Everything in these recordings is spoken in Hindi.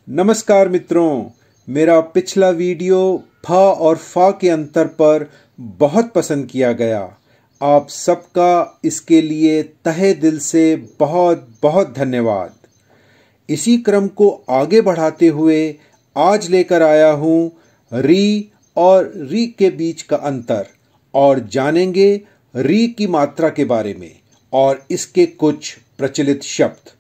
नमस्कार मित्रों, मेरा पिछला वीडियो फ और फ के अंतर पर बहुत पसंद किया गया। आप सबका इसके लिए तहे दिल से बहुत बहुत धन्यवाद। इसी क्रम को आगे बढ़ाते हुए आज लेकर आया हूँ री और री के बीच का अंतर और जानेंगे री की मात्रा के बारे में और इसके कुछ प्रचलित शब्द।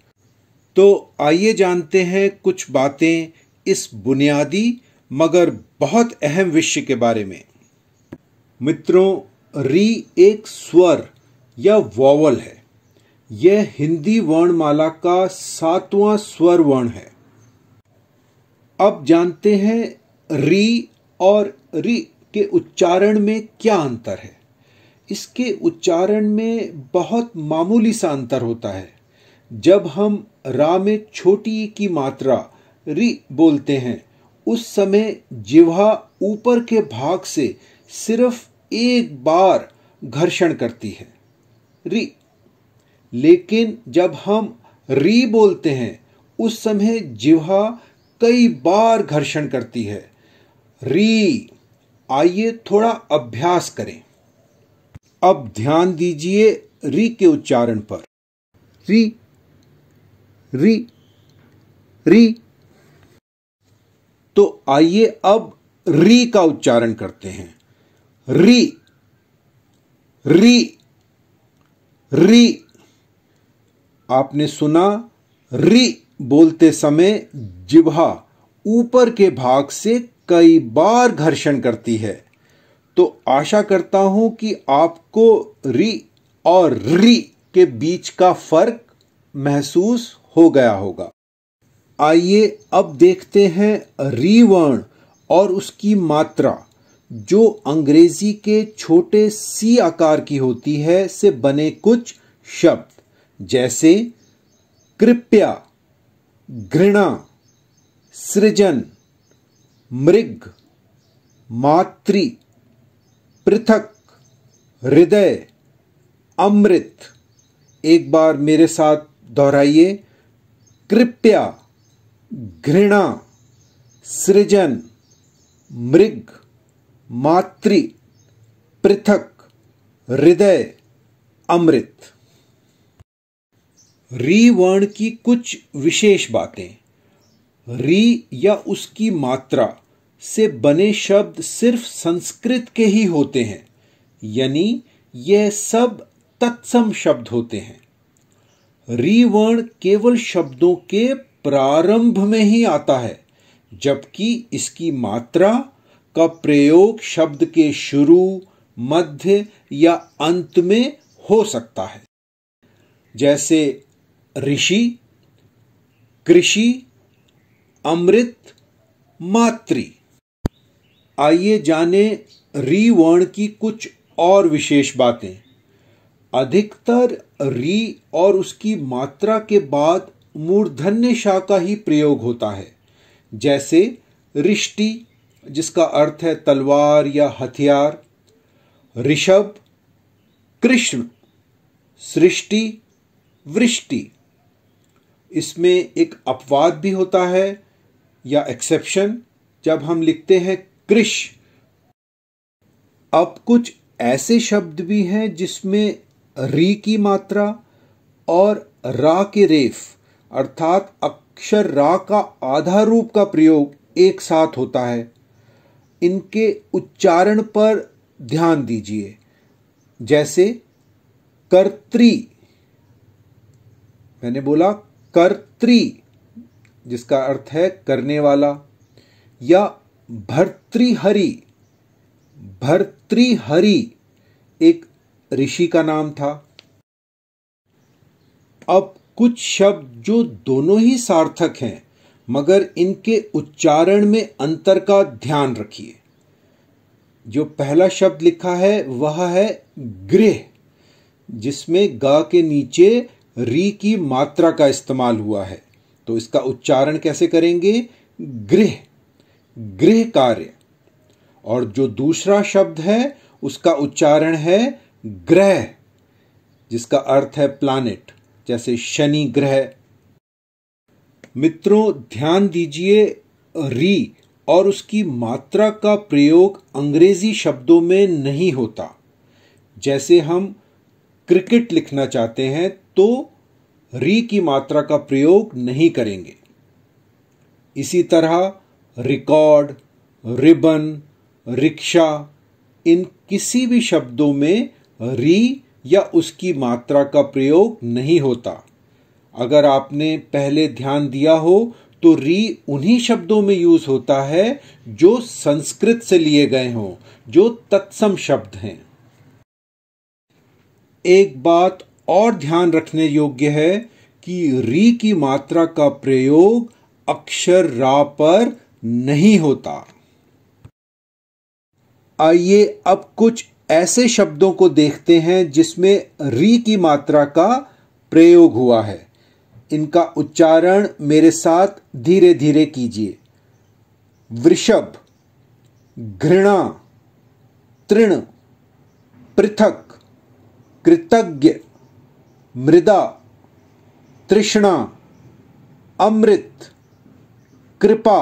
तो आइए जानते हैं कुछ बातें इस बुनियादी मगर बहुत अहम विषय के बारे में। मित्रों, री एक स्वर या वॉवल है। यह हिंदी वर्णमाला का 7वां स्वर वर्ण है। अब जानते हैं री और री के उच्चारण में क्या अंतर है। इसके उच्चारण में बहुत मामूली सा अंतर होता है। जब हम रा में छोटी ई की मात्रा री बोलते हैं उस समय जिह्वा ऊपर के भाग से सिर्फ एक बार घर्षण करती है, री। लेकिन जब हम री बोलते हैं उस समय जिह्वा कई बार घर्षण करती है, री। आइए थोड़ा अभ्यास करें। अब ध्यान दीजिए री के उच्चारण पर। री री री। तो आइए अब री का उच्चारण करते हैं। री री री। आपने सुना, री बोलते समय जिह्वा ऊपर के भाग से कई बार घर्षण करती है। तो आशा करता हूं कि आपको री और री के बीच का फर्क महसूस हो गया होगा। आइए अब देखते हैं री वर्ण और उसकी मात्रा जो अंग्रेजी के छोटे सी आकार की होती है से बने कुछ शब्द, जैसे कृपया, घृणा, सृजन, मृग, मातृ, पृथक, हृदय, अमृत। एक बार मेरे साथ दोहराइए। कृपया, घृणा, सृजन, मृग, मातृ, पृथक, हृदय, अमृत। री वर्ण की कुछ विशेष बातें। री या उसकी मात्रा से बने शब्द सिर्फ संस्कृत के ही होते हैं, यानी यह सब तत्सम शब्द होते हैं। री वर्ण केवल शब्दों के प्रारंभ में ही आता है, जबकि इसकी मात्रा का प्रयोग शब्द के शुरू, मध्य या अंत में हो सकता है, जैसे ऋषि, कृषि, अमृत, मातृ। आइए जाने री वर्ण की कुछ और विशेष बातें। अधिकतर री और उसकी मात्रा के बाद मूर्धन्य श का ही प्रयोग होता है, जैसे रिष्टि, जिसका अर्थ है तलवार या हथियार, ऋषभ, कृष्ण, सृष्टि, वृष्टि। इसमें एक अपवाद भी होता है या एक्सेप्शन, जब हम लिखते हैं कृष। अब कुछ ऐसे शब्द भी हैं जिसमें री की मात्रा और रा के रेफ अर्थात अक्षर रा का आधा रूप का प्रयोग एक साथ होता है। इनके उच्चारण पर ध्यान दीजिए, जैसे कर्त्री। मैंने बोला कर्त्री, जिसका अर्थ है करने वाला, या भर्तृहरि। भर्तृहरि एक ऋषि का नाम था। अब कुछ शब्द जो दोनों ही सार्थक हैं, मगर इनके उच्चारण में अंतर का ध्यान रखिए। जो पहला शब्द लिखा है वह है गृह, जिसमें ग के नीचे री की मात्रा का इस्तेमाल हुआ है। तो इसका उच्चारण कैसे करेंगे? गृह, गृह कार्य। और जो दूसरा शब्द है उसका उच्चारण है ग्रह, जिसका अर्थ है प्लैनेट, जैसे शनि ग्रह। मित्रों, ध्यान दीजिए, री और उसकी मात्रा का प्रयोग अंग्रेजी शब्दों में नहीं होता। जैसे हम क्रिकेट लिखना चाहते हैं तो री की मात्रा का प्रयोग नहीं करेंगे। इसी तरह रिकॉर्ड, रिबन, रिक्शा, इन किसी भी शब्दों में री या उसकी मात्रा का प्रयोग नहीं होता। अगर आपने पहले ध्यान दिया हो तो री उन्हीं शब्दों में यूज होता है जो संस्कृत से लिए गए हों, जो तत्सम शब्द हैं। एक बात और ध्यान रखने योग्य है कि री की मात्रा का प्रयोग अक्षर रा पर नहीं होता। आइए अब कुछ ऐसे शब्दों को देखते हैं जिसमें री की मात्रा का प्रयोग हुआ है। इनका उच्चारण मेरे साथ धीरे धीरे कीजिए। वृषभ, घृणा, तृण, पृथक, कृतज्ञ, मृदा, तृष्णा, अमृत, कृपा,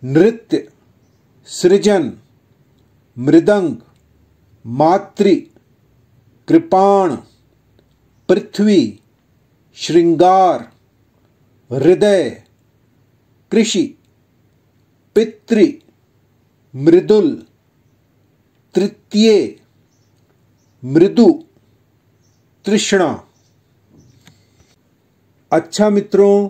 नृत्य, सृजन, मृदंग, मातृ, कृपाण, पृथ्वी, श्रृंगार, हृदय, कृषि, पितृ, मृदुल, तृतीय, मृदु, तृष्णा। अच्छा मित्रों,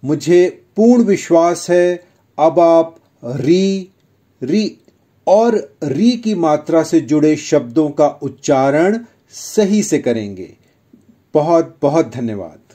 मुझे पूर्ण विश्वास है अब आप री और री की मात्रा से जुड़े शब्दों का उच्चारण सही से करेंगे। बहुत बहुत धन्यवाद।